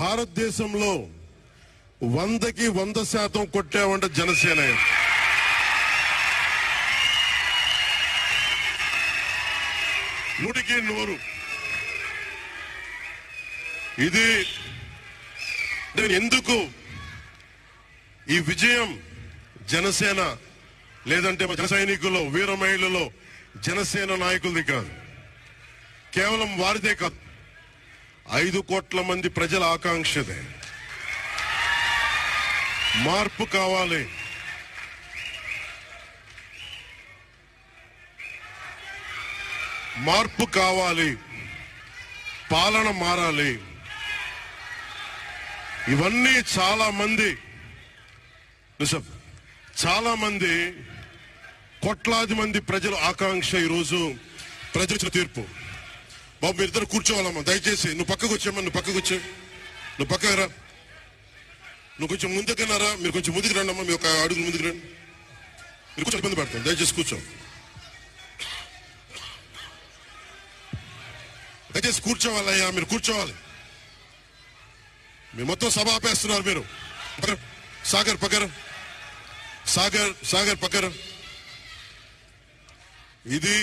భారతదేశంలో 100కి 100% కొట్టామంటే జనసేన. నూటికి నూరు. ఇది ఎందుకు ఈ విజయం జనసేన లేదంటే జన సైనికులు, వీర మహిళలు, జనసేన నాయకులది కాదు, కేవలం వారిదే కాదు, 5 కోట్ల మంది ప్రజల ఆకాంక్షదే. మార్పు కావాలి. మార్పు కావాలి. పాలన మారాలి. ఇవన్నీ చాలా మంది కోట్లాది మంది ప్రజల ఆకాంక్ష. ఈరోజు ప్రజల తీర్పు. బాబు మీరిద్దరు కూర్చోవాలమ్మా, దయచేసి. నువ్వు పక్కకు వచ్చామ్మా, నువ్వు పక్కకు వచ్చే, నువ్వు పక్కకు రా, నువ్వు కొంచెం ముందుకున్నారా, మీరు కొంచెం ముందుకు రండి అమ్మా, మీ ఒక అడుగులు ముందుకు రండి. మీరు కూర్చొని ఇబ్బంది పడతాను, దయచేసి కూర్చో, దయచేసి కూర్చోవాలయ్యా, మీరు కూర్చోవాలి. మీరు మొత్తం సభ ఆపేస్తున్నారు. మీరు సాగర్ పక్కన, సాగర్ పక్కన. ఇది